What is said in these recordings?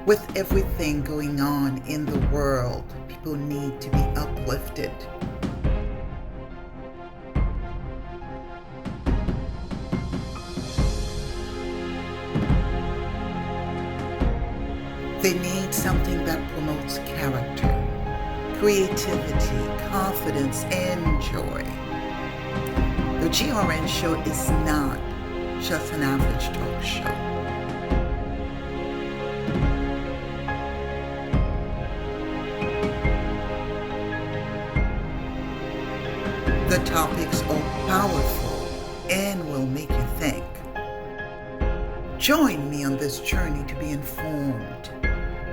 With everything going on in the world, people need to be uplifted. They need something that promotes character, creativity, confidence, and joy. The GRN show is not just an average talk show. The topics are powerful and will make you think. Join me on this journey to be informed,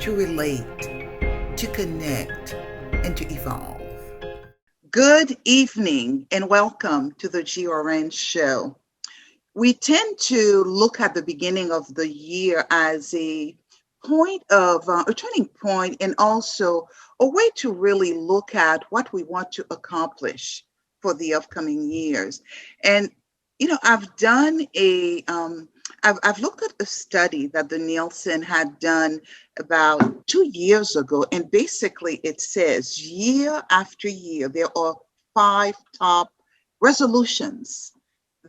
to relate, to connect, and to evolve. Good evening and welcome to the GRN show. We tend to look at the beginning of the year as a turning point, and also a way to really look at what we want to accomplish for the upcoming years. And I've looked at a study that the Nielsen had done about 2 years ago, and basically it says year after year there are 5 top resolutions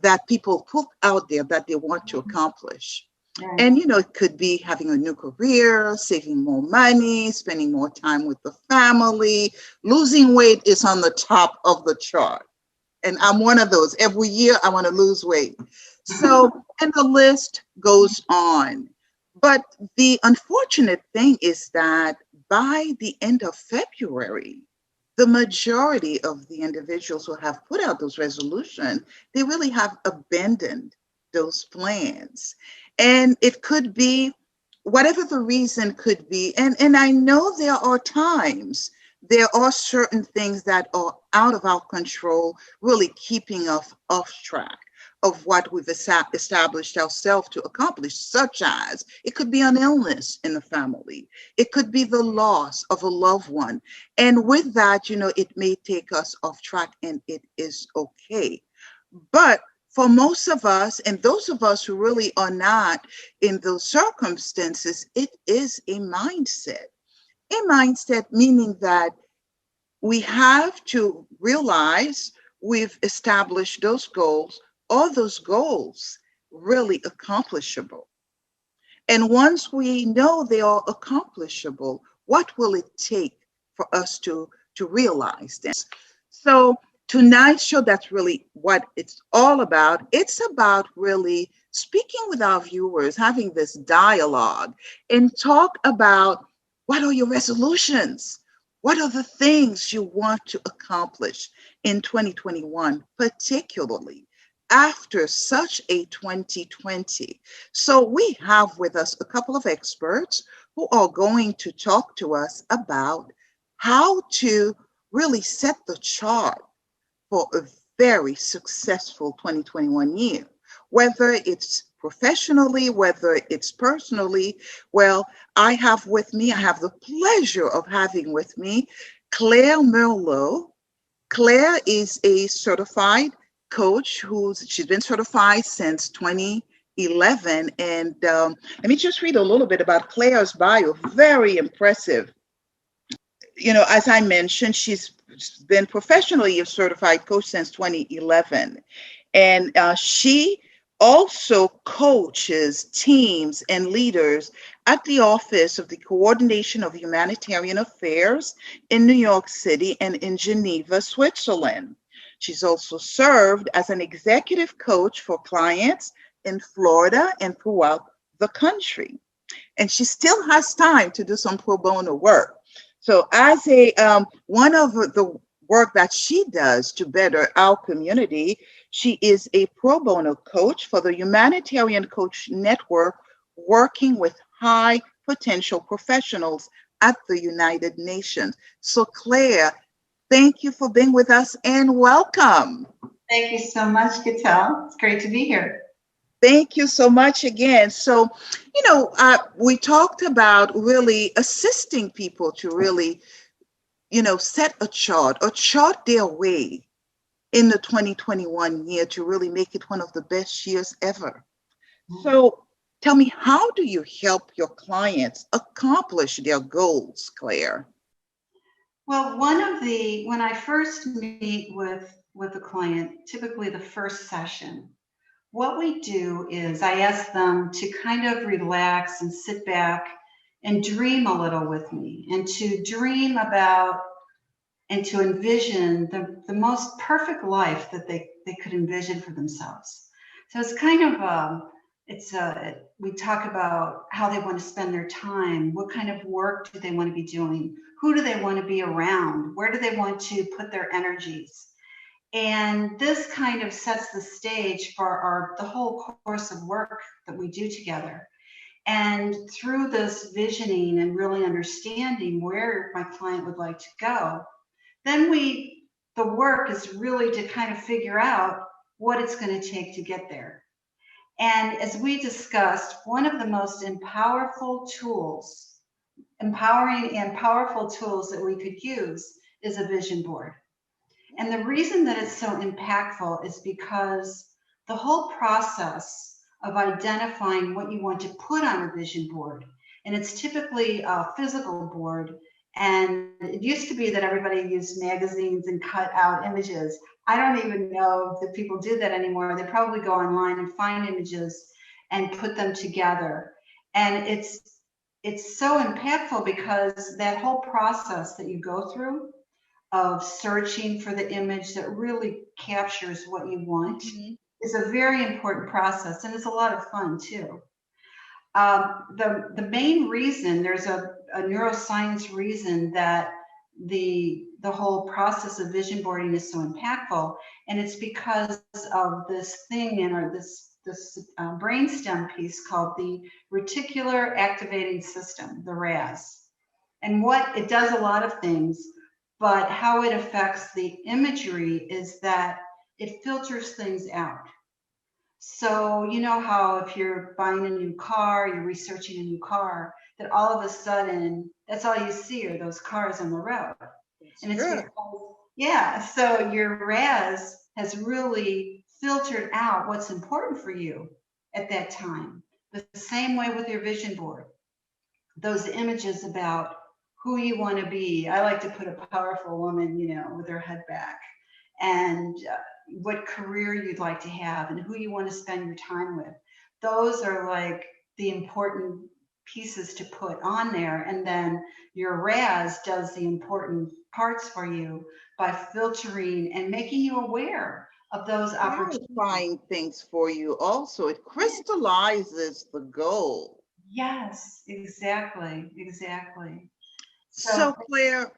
that people put out there that they want to accomplish. Right. And it could be having a new career, saving more money, spending more time with the family. Losing weight is on the top of the chart. And I'm one of those. Every year I want to lose weight. So, and the list goes on. But the unfortunate thing is that by the end of February, the majority of the individuals who have put out those resolutions, they really have abandoned those plans. And it could be whatever the reason could be. And I know there are certain things that are out of our control, really keeping us off track of what we've established ourselves to accomplish, such as it could be an illness in the family. It could be the loss of a loved one. And with that, it may take us off track, and it is okay. But for most of us, and those of us who really are not in those circumstances, it is a mindset. A mindset meaning that we have to realize we've established those goals. All those goals really accomplishable. And once we know they are accomplishable, what will it take for us to realize this? So tonight's show, that's really what it's all about. It's about really speaking with our viewers, having this dialogue, and talk about what are your resolutions? What are the things you want to accomplish in 2021, particularly after such a 2020? So we have with us a couple of experts who are going to talk to us about how to really set the chart for a very successful 2021 year, whether it's professionally, whether it's personally. Well, I have the pleasure of having with me Claire Merlot. Claire is a certified coach she's been certified since 2011. And let me just read a little bit about Claire's bio. Very impressive. As I mentioned, she's been professionally a certified coach since 2011. And she also coaches teams and leaders at the Office of the Coordination of Humanitarian Affairs in New York City and in Geneva, Switzerland. She's also served as an executive coach for clients in Florida and throughout the country. And she still has time to do some pro bono work. So as one of the work that she does to better our community, she is a pro bono coach for the Humanitarian Coach Network, working with high potential professionals at the United Nations. So Claire, thank you for being with us and welcome. Thank you so much, Gatel. It's great to be here. Thank you so much again. So, we talked about really assisting people to really, set a chart or chart their way in the 2021 year to really make it one of the best years ever. So Tell me, how do you help your clients accomplish their goals, Claire? Well, when I first meet with a client, typically the first session, what we do is I ask them to kind of relax and sit back and dream a little with me, and to dream about and to envision the most perfect life that they could envision for themselves. So it's kind of we talk about how they want to spend their time, what kind of work do they want to be doing, who do they want to be around, where do they want to put their energies. And this kind of sets the stage for the whole course of work that we do together. And through this visioning and really understanding where my client would like to go, then the work is really to kind of figure out what it's going to take to get there. And as we discussed, one of the most empowering and powerful tools that we could use is a vision board. And the reason that it's so impactful is because the whole process of identifying what you want to put on a vision board, and it's typically a physical board, and it used to be that everybody used magazines and cut out images. I don't even know that people do that anymore. They probably go online and find images and put them together. And it's so impactful because that whole process that you go through of searching for the image that really captures what you want is a very important process, and it's a lot of fun too. The main reason, there's a neuroscience reason that the whole process of vision boarding is so impactful, and it's because of this thing in this brainstem piece called the reticular activating system, the RAS. And what it does, a lot of things, but how it affects the imagery is that it filters things out. So you know how if you're buying a new car, you're researching a new car, that all of a sudden, that's all you see are those cars on the road. And it's because, yeah, so your RAS has really filtered out what's important for you at that time. The same way with your vision board. Those images about who you want to be. I like to put a powerful woman, with her head back, and what career you'd like to have and who you want to spend your time with. Those are like the important pieces to put on there. And then your RAS does the important parts for you by filtering and making you aware of those opportunities. Clarifying things for you also. It crystallizes the goal. Yes, exactly. So Claire,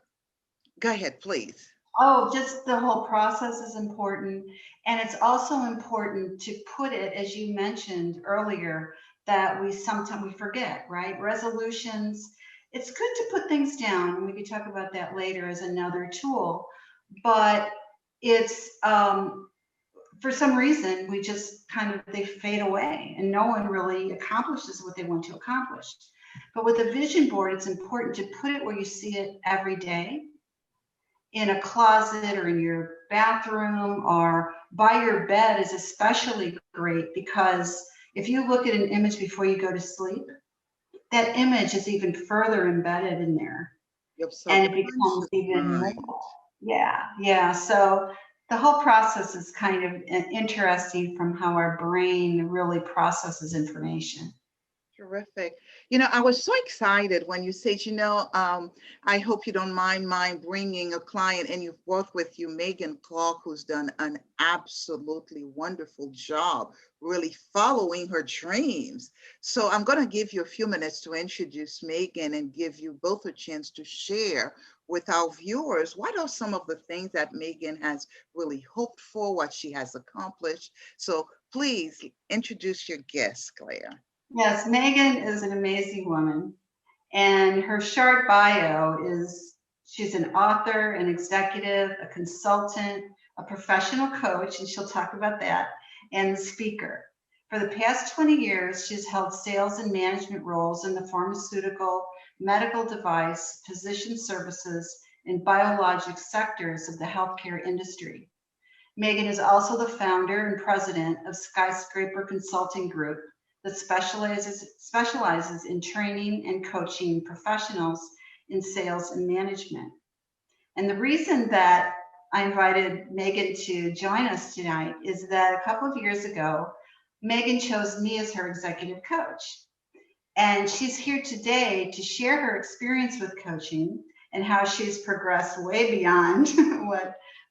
go ahead, please. Oh, just the whole process is important. And it's also important to put it, as you mentioned earlier, that we sometimes forget, right? Resolutions, it's good to put things down, and we could talk about that later as another tool. But it's, for some reason, we just they fade away and no one really accomplishes what they want to accomplish. But with a vision board, it's important to put it where you see it every day, in a closet or in your bathroom or by your bed is especially great, because if you look at an image before you go to sleep, that image is even further embedded in there. And it becomes even more. Yeah. So the whole process is kind of interesting from how our brain really processes information. Terrific. I was so excited when you said, I hope you don't mind bringing a client, and you've worked with Megan Clark, who's done an absolutely wonderful job really following her dreams. So I'm going to give you a few minutes to introduce Megan and give you both a chance to share with our viewers what are some of the things that Megan has really hoped for, what she has accomplished. So please introduce your guest, Claire. Yes, Megan is an amazing woman, and her short bio is she's an author, an executive, a consultant, a professional coach, and she'll talk about that, and the speaker. For the past 20 years, she's held sales and management roles in the pharmaceutical, medical device, physician services, and biologic sectors of the healthcare industry. Megan is also the founder and president of Skyscraper Consulting Group, that specializes in training and coaching professionals in sales and management. And the reason that I invited Megan to join us tonight is that a couple of years ago, Megan chose me as her executive coach. And she's here today to share her experience with coaching and how she's progressed way beyond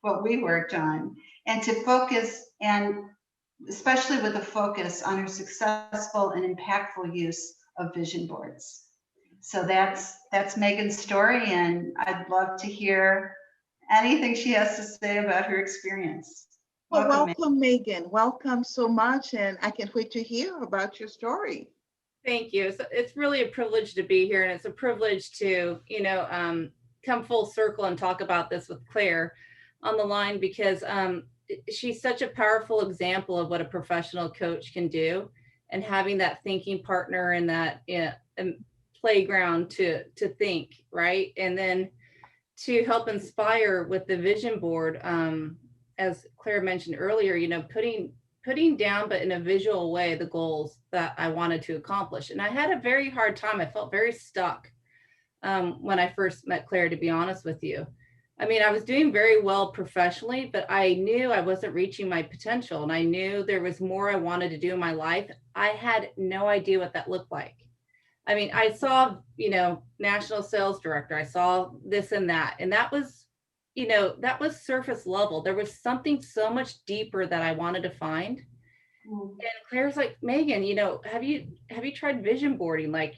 what we worked on, and to focus, and especially with a focus on her successful and impactful use of vision boards. So that's Megan's story, and I'd love to hear anything she has to say about her experience. Well, welcome, Megan. Welcome so much, and I can't wait to hear about your story. Thank you. So it's really a privilege to be here, and it's a privilege to, come full circle and talk about this with Claire on the line, because she's such a powerful example of what a professional coach can do, and having that thinking partner and that playground to think, right? And then to help inspire with the vision board, as Claire mentioned earlier, putting down, but in a visual way, the goals that I wanted to accomplish. And I had a very hard time. I felt very stuck when I first met Claire, to be honest with you. I mean, I was doing very well professionally, but I knew I wasn't reaching my potential, and I knew there was more I wanted to do in my life. I had no idea what that looked like. I mean, I saw, national sales director, I saw this and that was, that was surface level. There was something so much deeper that I wanted to find. And Claire's like, Megan, have you tried vision boarding? Like,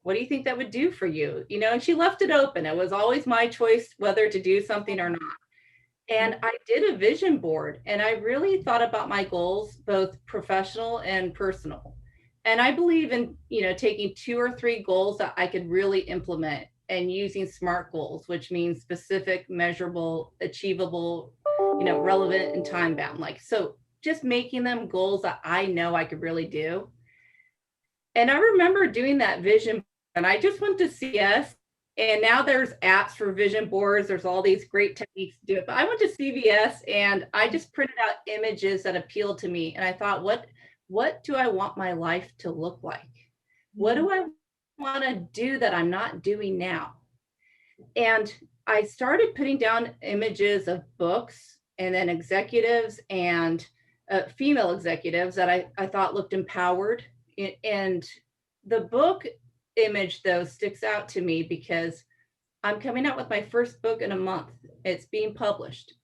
what do you think that would do for you? And she left it open. It was always my choice whether to do something or not. And I did a vision board, and I really thought about my goals, both professional and personal. And I believe in, taking 2 or 3 goals that I could really implement, and using SMART goals, which means specific, measurable, achievable, relevant, and time bound. Like, so just making them goals that I know I could really do. And I remember doing that vision, and I just went to CVS, and now there's apps for vision boards. There's all these great techniques to do it. But I went to CVS, and I just printed out images that appealed to me. And I thought, what do I want my life to look like? What do I want to do that I'm not doing now? And I started putting down images of books, and then executives, and female executives that I thought looked empowered. And the book image, though, sticks out to me because I'm coming out with my first book in a month. It's being published.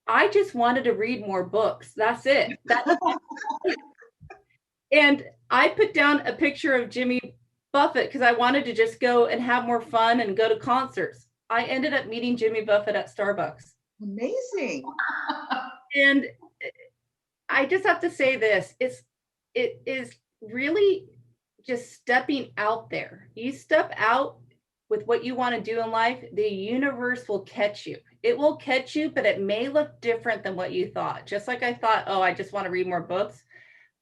I just wanted to read more books. That's it. And I put down a picture of Jimmy Buffett because I wanted to just go and have more fun and go to concerts. I ended up meeting Jimmy Buffett at Starbucks. Amazing. And I just have to say this, it is really just stepping out there. You step out with what you want to do in life, the universe will catch you. It will catch you, but it may look different than what you thought. Just like I thought, oh, I just want to read more books.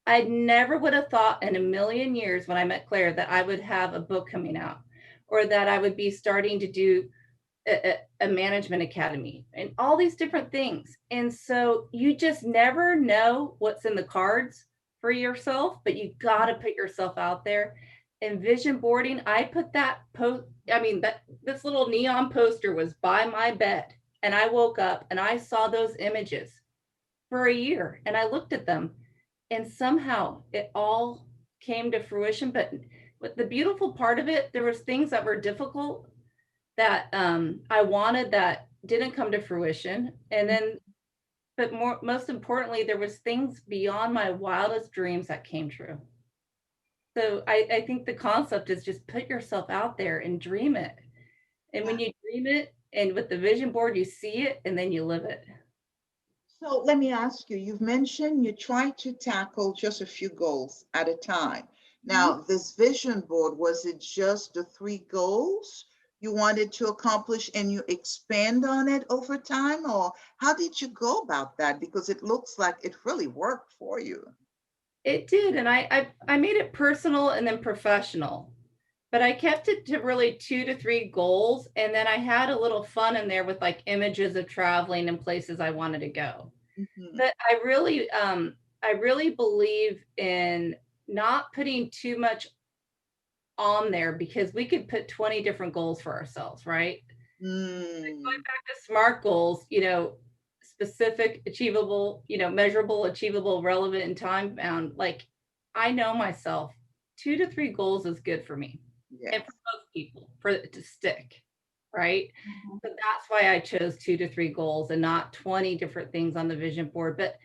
I never would have thought in a million years when I met Claire that I would have a book coming out, or that I would be starting to do a management academy and all these different things. And so you just never know what's in the cards for yourself, but you got to put yourself out there. And vision boarding, I put that this little neon poster was by my bed, and I woke up and I saw those images for a year, and I looked at them, and somehow it all came to fruition. But the beautiful part of it, there was things that were difficult that I wanted that didn't come to fruition. And then, but most importantly, there was things beyond my wildest dreams that came true. So I think the concept is just put yourself out there and dream it. And when you dream it, and with the vision board, you see it and then you live it. So let me ask you, you've mentioned you try to tackle just a few goals at a time. Now, this vision board, was it just the 3 goals you wanted to accomplish and you expand on it over time? Or how did you go about that? Because it looks like it really worked for you. It did. And I made it personal and then professional, but I kept it to really 2 to 3 goals. And then I had a little fun in there with like images of traveling and places I wanted to go. But I really I really believe in not putting too much on there, because we could put 20 different goals for ourselves, right? Going Mm, back to SMART goals, specific, achievable, measurable, achievable, relevant, and time bound. Like, I know myself, 2 to 3 goals is good for me and for yes. most people for it to stick, right? Mhm. So that's why I chose 2 to 3 goals and not 20 different things on the vision board. But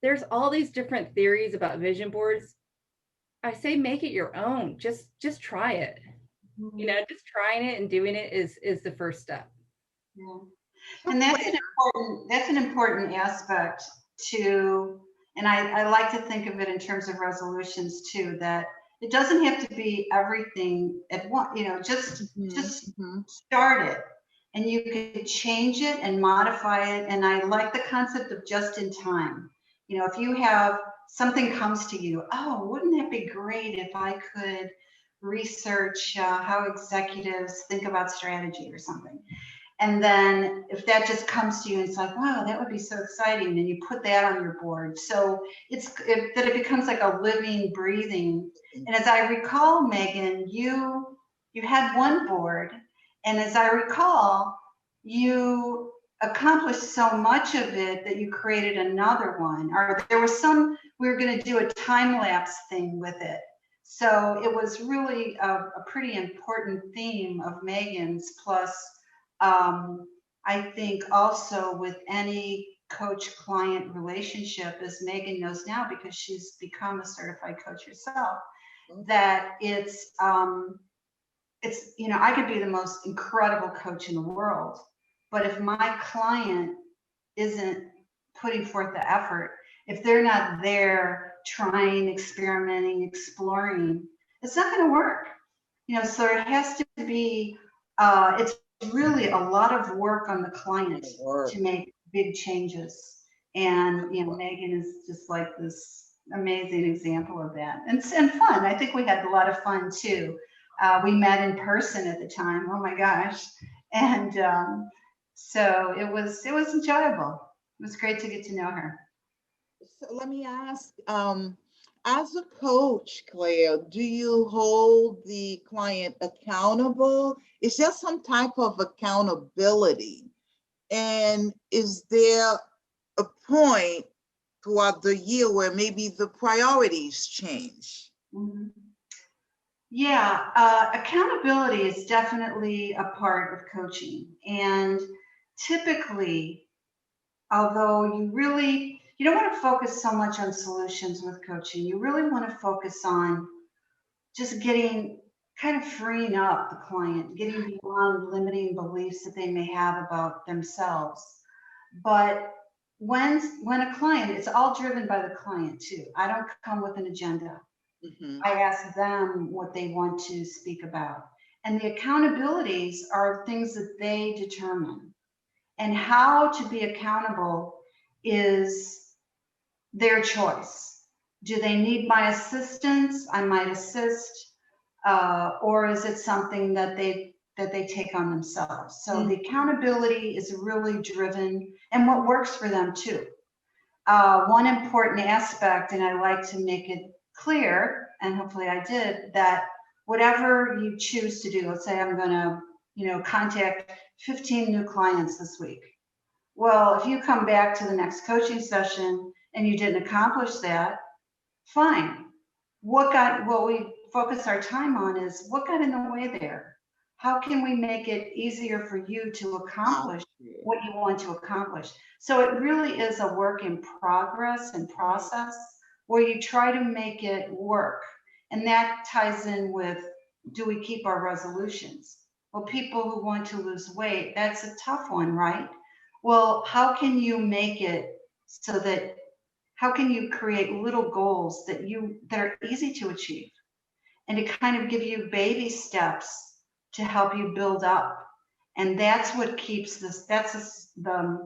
there's all these different theories about vision boards. I say make it your own. Just try it. Just trying it and doing it is the first step. Yeah. So And Claire, that's an important aspect to, and I like to think of it in terms of resolutions too, that it doesn't have to be everything at once, mhm, just mhm. start it and you could change it and modify it. And I like the concept of just in time. If you have something comes to you, oh, wouldn't that be great if I could research how executives think about strategy or something. And then if that just comes to you, it's like, wow, that would be so exciting. And you put that on your board. So that it becomes like a living, breathing. And as I recall, Megan, you had one board, and as I recall, you accomplished so much of it that you created another one. Or there was we were going to do a time lapse thing with it. So it was really a pretty important theme of Megan's. Plus, I think also with any coach-client relationship, as Megan knows now because she's become a certified coach herself, that I could be the most incredible coach in the world, but if my client isn't putting forth the effort, if they're not there trying, experimenting, exploring, it's not going to work. So it has to be, it's really a lot of work on the client Work. to make big changes. And, Megan is just like this amazing example of that. And fun. I think we had a lot of fun too. We met in person at the time. Oh my gosh. And so it was enjoyable. It was great to get to know her. So let me ask, as a coach, Claire, do you hold the client accountable? Is there some type of accountability? And is there a point throughout the year where maybe the priorities change? Mhm. Yeah, accountability is definitely a part of coaching. And typically, although you don't want to focus so much on solutions with coaching, you really want to focus on just getting kind of freeing up the client, getting beyond limiting beliefs that they may have about themselves. But when a client, it's all driven by the client too. I don't come with an agenda. Mhm. I ask them what they want to speak about. And the accountabilities are things that they determine. And how to be accountable is their choice. Do they need my assistance? I might assist. Or is it something that they take on themselves? So the accountability is really driven and what works for them too. One important aspect, and I like to make it clear, and hopefully I did, that whatever you choose to do, let's say I'm going to, contact 15 new clients this week. Well, if you come back to the next coaching session and you didn't accomplish that, fine. What we focus our time on is what got in the way there? How can we make it easier for you to accomplish what you want to accomplish? So it really is a work in progress and process where you try to make it work. And that ties in with, do we keep our resolutions? Well, people who want to lose weight, that's a tough one, right? Well, how can you make it so that, how can you create little goals that are easy to achieve and to kind of give you baby steps to help you build up? And that's what keeps this, the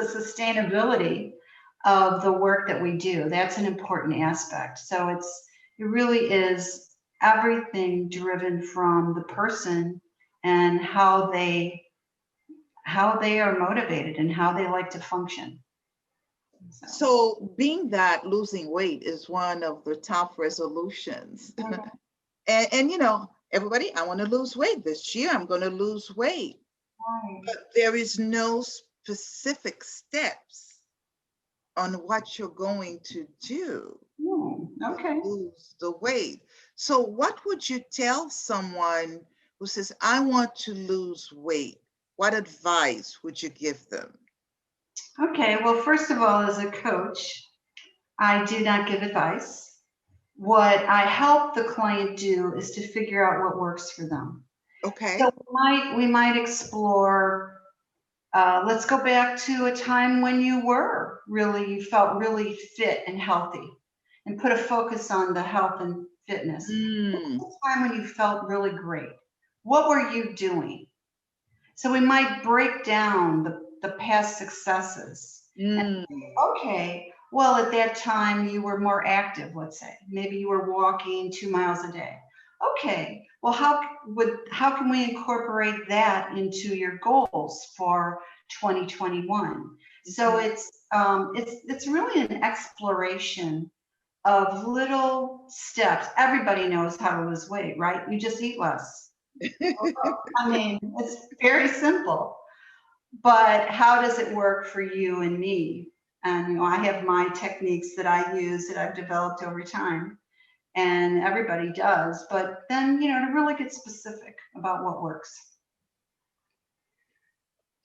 sustainability of the work that we do. That's an important aspect. So it really is everything driven from the person and how they are motivated and how they like to function. So being that losing weight is one of the top resolutions, and you know, everybody, I want to lose weight this year. I'm going to lose weight. Right. But there is no specific steps on what you're going to do Okay. to lose the weight. So what would you tell someone who says, I want to lose weight? What advice would you give them? Okay. Well, first of all, as a coach, I do not give advice. What I help the client do is to figure out what works for them. Okay. So we might explore, let's go back to a time when you felt really fit and healthy, and put a focus on the health and fitness. What was the time when you felt really great? What were you doing? So we might break down the past successes. And say, okay, well, at that time you were more active, let's say. Maybe you were walking 2 miles a day. Okay, well, how can we incorporate that into your goals for 2021? So it's really an exploration of little steps. Everybody knows how to lose weight, right? You just eat less. I mean, it's very simple. But how does it work for you and me? And you know, I have my techniques that I use that I've developed over time, and everybody does. But then, you know, to really get specific about what works.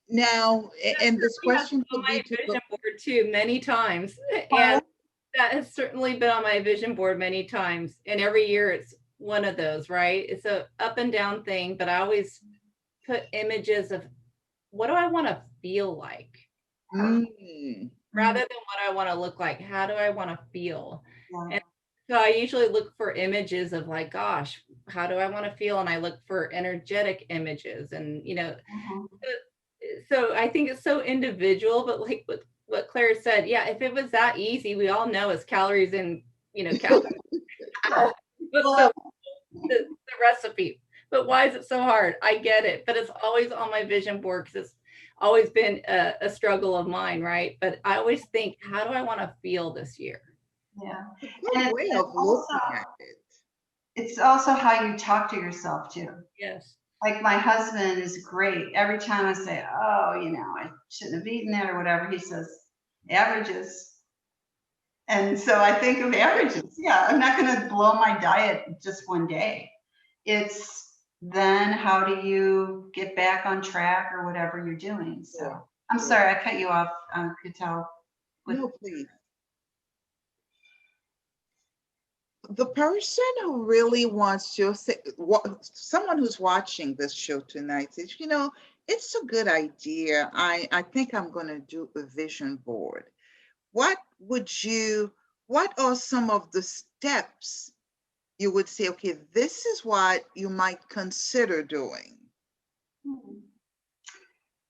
Now, and this question on could my be to vision board too many times, and that has certainly been on my vision board many times. And every year it's one of those, right? It's a up and down thing, but I always put images of what do I want to feel like rather than what I want to look like. How do I want to feel? And so I usually look for images of like, gosh, how do I want to feel? And I look for energetic images, and you know, so I think it's so individual, but like what Claire said, yeah, if it was that easy, we all know it's calories in, you know, calories. the recipe. But why is it so hard? I get it, but it's always on my vision board because it's always been a struggle of mine, right? But I always think, how do I want to feel this year? Yeah. good way of looking at it. It's also how you talk to yourself too. Yes. Like my husband is great. Every time I say, oh, you know, I shouldn't have eaten that or whatever, he says, averages. And so I think of averages. Yeah, I'm not going to blow my diet just one day. It's then how do you get back on track or whatever you're doing. So I'm sorry, I cut you off, Cattell. No, please. The person who really wants to say, someone who's watching this show tonight says, you know, it's a good idea. I think I'm going to do a vision board. What are some of the steps you would say, okay, this is what you might consider doing?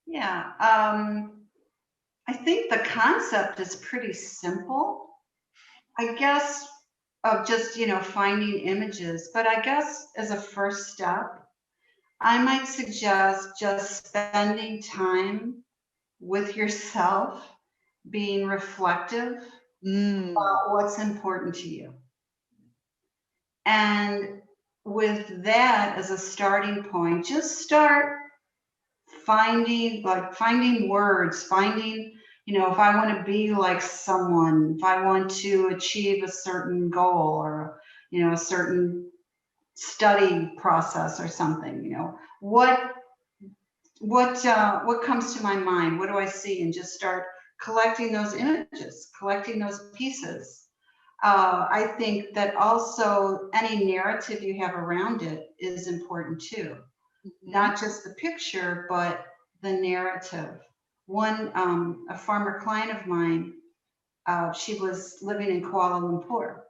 Yeah, I think the concept is pretty simple. I guess of just, you know, finding images, but I guess as a first step, I might suggest just spending time with yourself, being reflective about what's important to you. And with that as a starting point, just start finding words, you know, if I want to be like someone, if I want to achieve a certain goal or, you know, a certain study process or something, you know, what comes to my mind? What do I see? And just start collecting those images, collecting those pieces. I think that also any narrative you have around it is important too. Not just the picture, but the narrative. One, a former client of mine, she was living in Kuala Lumpur,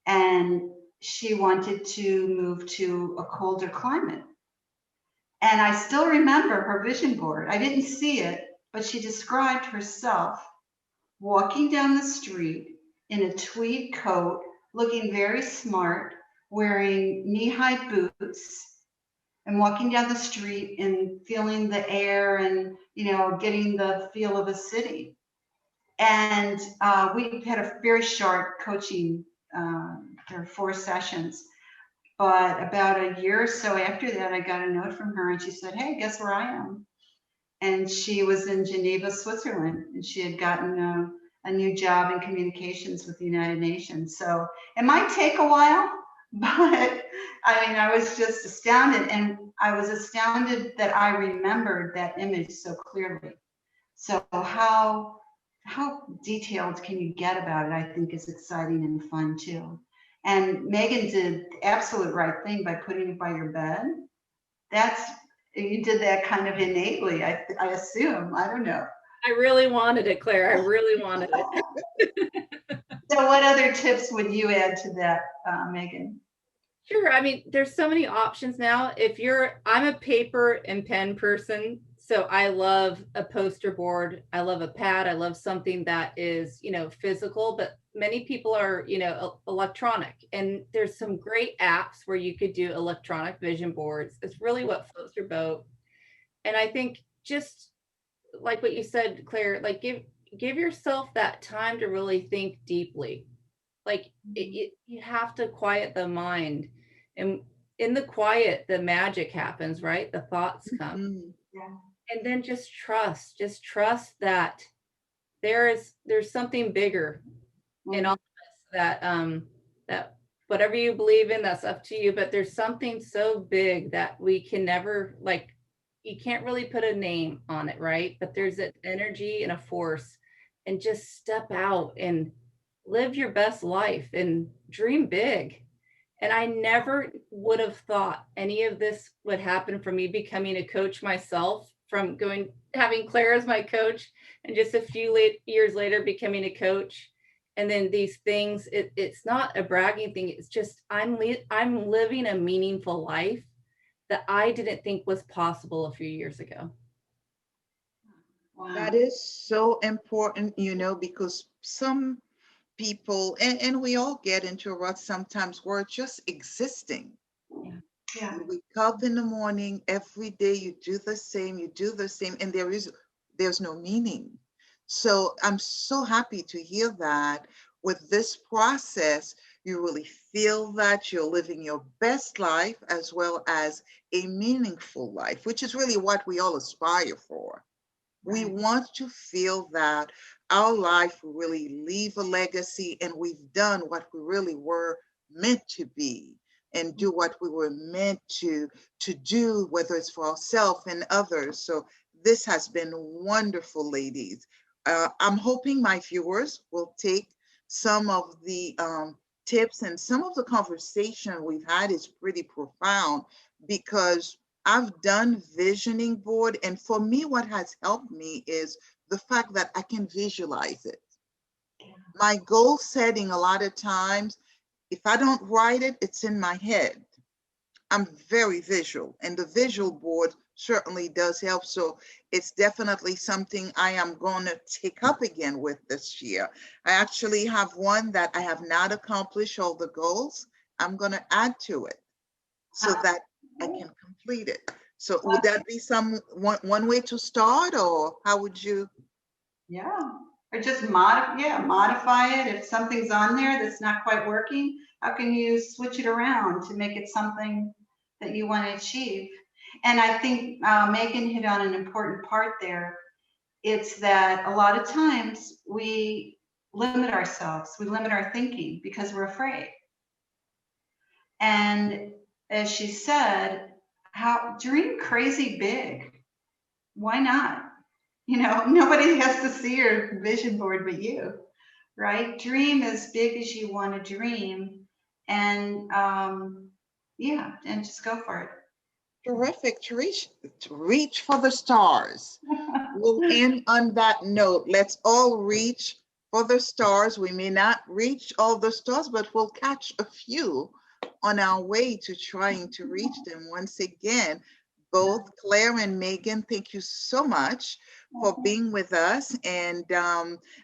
and she wanted to move to a colder climate. And I still remember her vision board. I didn't see it, but she described herself walking down the street in a tweed coat, looking very smart, wearing knee-high boots, and walking down the street and feeling the air and, you know, getting the feel of a city. And we had a very short coaching, there were 4 sessions. But about a year or so after that, I got a note from her and she said, hey, guess where I am? And she was in Geneva, Switzerland, and she had gotten a new job in communications with the United Nations. So it might take a while, but I mean, I was just astounded. And I was astounded that I remembered that image so clearly. So how detailed can you get about it, I think is exciting and fun too. And Megan did the absolute right thing by putting it by your bed. You did that kind of innately, I assume. I don't know. I really wanted it, Claire. I really wanted it. So what other tips would you add to that, Megan? Sure. I mean, there's so many options now. I'm a paper and pen person. So I love a poster board. I love a pad. I love something that is, physical, but many people are, electronic. And there's some great apps where you could do electronic vision boards. It's really what floats your boat. And I think just like what you said, Claire, like give yourself that time to really think deeply. Like you have to quiet the mind, and in the quiet the magic happens, right? The thoughts come. Mm-hmm. Yeah. And then just trust that there's something bigger in all of us, that whatever you believe in, that's up to you, but there's something so big that we can never, like, you can't really put a name on it, right? But there's an energy and a force, and just step out and live your best life and dream big. And I never would have thought any of this would happen from me becoming a coach myself, from having Claire as my coach, and just a few years later becoming a coach. And then these things, it's not a bragging thing. It's just I'm living a meaningful life that I didn't think was possible a few years ago. Wow. That is so important, because some people, and we all get into a rut sometimes, we're just existing. Yeah. You wake up in the morning, every day you do the same, and there's no meaning. So I'm so happy to hear that with this process, you really feel that you're living your best life as well as a meaningful life, which is really what we all aspire for. We want to feel that our life will really leave a legacy and we've done what we really were meant to be and do what we were meant to do, whether it's for ourselves and others. So this has been wonderful, ladies. I'm hoping my viewers will take some of the tips, and some of the conversation we've had is pretty profound, because I've done visioning board, and for me, what has helped me is the fact that I can visualize it. My goal setting, a lot of times, if I don't write it, it's in my head. I'm very visual, and the visual board certainly does help. So it's definitely something I am going to take up again with this year. I actually have one that I have not accomplished all the goals. I'm going to add to it so that I can complete it. So would that be one way to start, or how would you? Yeah, or just modify it. If something's on there that's not quite working, how can you switch it around to make it something that you want to achieve? And I think Megan hit on an important part there. It's that a lot of times we limit ourselves, we limit our thinking because we're afraid. And as she said, dream crazy big. Why not? Nobody has to see your vision board but you, right? Dream as big as you want to dream, and and just go for it. Terrific. To reach for the stars. We'll end on that note. Let's all reach for the stars. We may not reach all the stars, but we'll catch a few on our way to trying to reach them. Once again, both Claire and Megan, thank you so much for being with us. And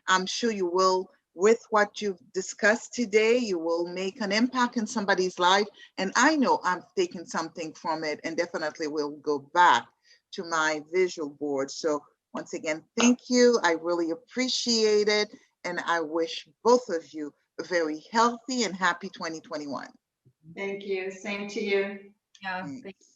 I'm sure you will, with what you've discussed today, you will make an impact in somebody's life. And I know I'm taking something from it, and definitely will go back to my visual board. So Once again, thank you. I really appreciate it. And I wish both of you a very healthy and happy 2021. Thank you. Same to you. Yeah. Thanks.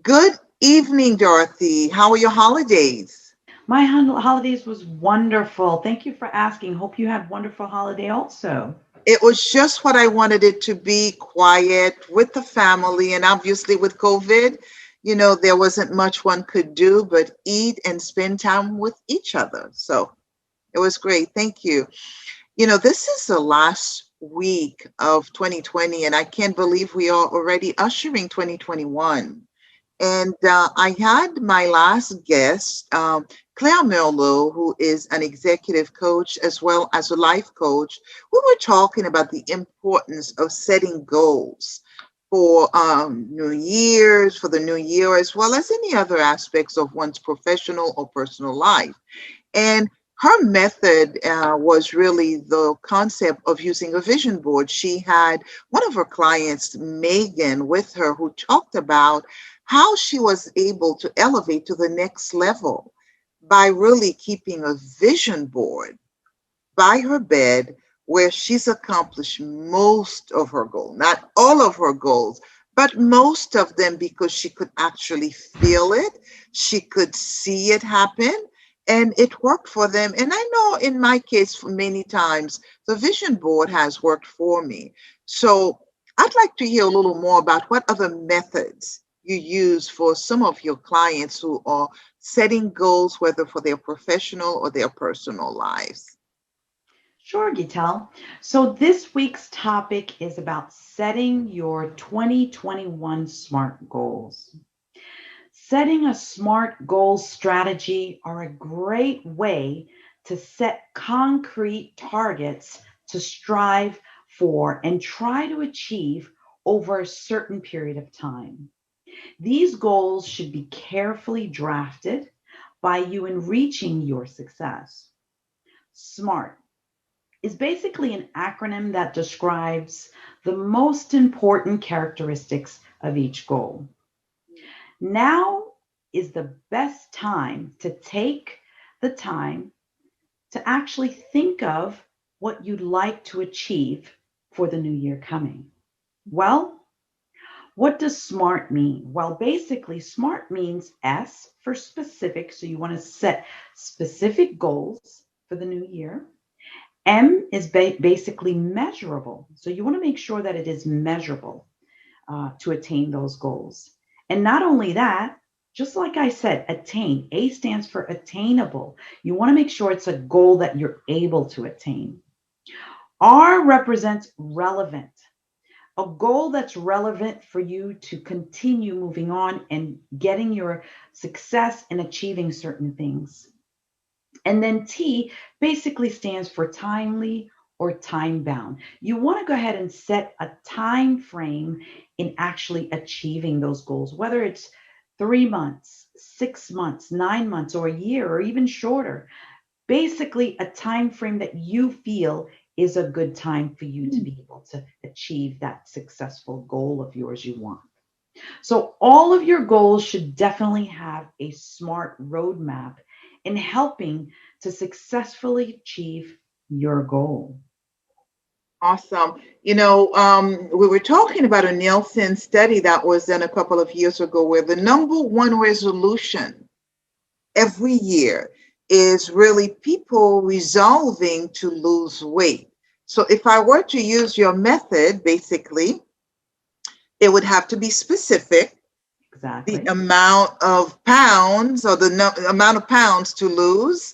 Good evening, Dorothy. How are your holidays? My holidays was wonderful. Thank you for asking. Hope you had wonderful holiday also. It was just what I wanted it to be, quiet with the family. And obviously, with COVID, there wasn't much one could do but eat and spend time with each other. So it was great. Thank you. This is the last week of 2020, and I can't believe we are already ushering 2021. And I had my last guest, Claire Merlot, who is an executive coach as well as a life coach. We were talking about the importance of setting goals for New Year's, for the new year, as well as any other aspects of one's professional or personal life. And her method was really the concept of using a vision board. She had one of her clients, Megan, with her, who talked about how she was able to elevate to the next level by really keeping a vision board by her bed where she's accomplished most of her goals, not all of her goals, but most of them, because she could actually feel it, she could see it happen, and it worked for them. And I know in my case, for many times, the vision board has worked for me. So I'd like to hear a little more about what other methods you use for some of your clients who are setting goals, whether for their professional or their personal lives. Sure, Gitel. So this week's topic is about setting your 2021 SMART goals. Setting a SMART goal strategy are a great way to set concrete targets to strive for and try to achieve over a certain period of time. These goals should be carefully drafted by you in reaching your success. SMART is basically an acronym that describes the most important characteristics of each goal. Now is the best time to take the time to actually think of what you'd like to achieve for the new year coming. Well, what does SMART mean? Well, basically, SMART means S for specific. So you want to set specific goals for the new year. M is basically measurable. So you want to make sure that it is measurable to attain those goals. And not only that, just like I said, attain. A stands for attainable. You want to make sure it's a goal that you're able to attain. R represents relevant. A goal that's relevant for you to continue moving on and getting your success and achieving certain things. And then T basically stands for timely or time bound. You want to go ahead and set a time frame in actually achieving those goals, whether it's 3 months, 6 months, 9 months, or a year, or even shorter. Basically, a time frame that you feel is a good time for you to be able to achieve that successful goal of yours you want. So all of your goals should definitely have a SMART roadmap in helping to successfully achieve your goal. Awesome. We were talking about a Nielsen study that was done a couple of years ago where the number one resolution every year is really people resolving to lose weight. So if I were to use your method, basically, it would have to be specific. Exactly. The amount of pounds or the amount of pounds to lose.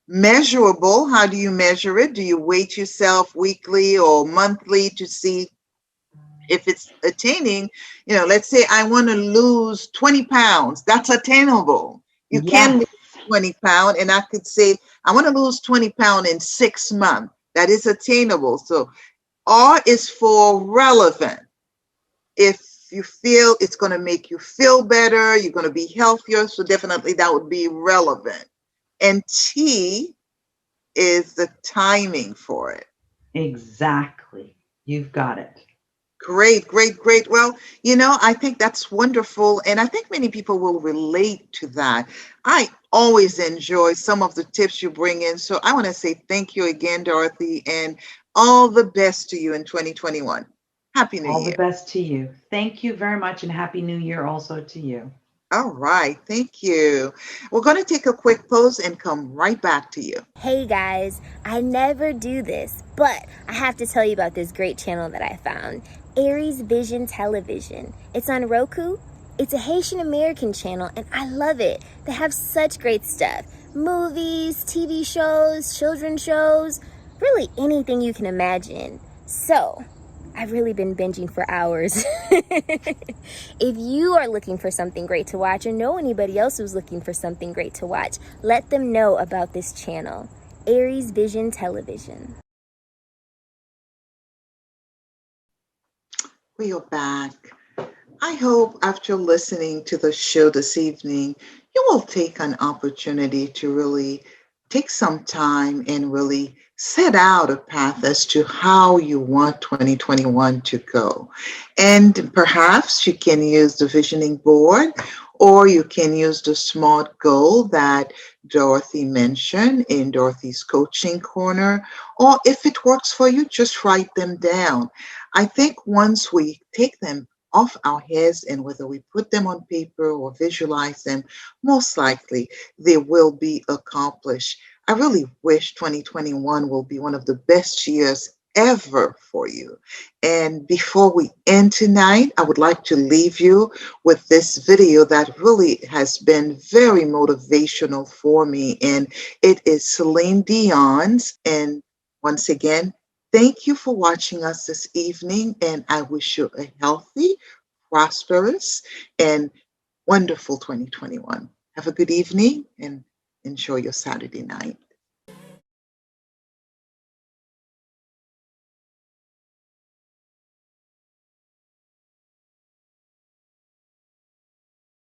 Measurable, how do you measure it? Do you weight yourself weekly or monthly to see If it's attaining, let's say I want to lose 20 pounds, that's attainable. You can Yes. lose 20 pounds, and I could say, I want to lose 20 pounds in 6 months. That is attainable. So R is for relevant. If you feel it's going to make you feel better, you're going to be healthier, so definitely that would be relevant. And T is the timing for it. Exactly. You've got it. Great, great, great. Well, I think that's wonderful. And I think many people will relate to that. I always enjoy some of the tips you bring in. So I want to say thank you again, Dorothy, and all the best to you in 2021. Happy New All the Year. best to you. Thank you very much, and Happy New Year also to you. All right. Thank you. We're going to take a quick pause and come right back to you. Hey guys, I never do this, but I have to tell you about this great channel that I found, Aries Vision Television. It's on Roku. It's a Haitian American channel and I love it. They have such great stuff. Movies, TV shows, children's shows, really anything you can imagine. So, I've really been binging for hours. If you are looking for something great to watch or know anybody else who's looking for something great to watch, let them know about this channel, Aries Vision Television. We are back. I hope after listening to the show this evening, you will take an opportunity to really take some time and really set out a path as to how you want 2021 to go. And perhaps you can use the visioning board, or you can use the SMART goal that Dorothy mentioned in Dorothy's coaching corner. Or if it works for you, just write them down. I think once we take them off our heads, and whether we put them on paper or visualize them, most likely they will be accomplished. I really wish 2021 will be one of the best years ever for you. And before we end tonight, I would like to leave you with this video that really has been very motivational for me. And it is Celine Dion's. And once again, thank you for watching us this evening, and I wish you a healthy, prosperous, and wonderful 2021. Have a good evening and enjoy your Saturday night.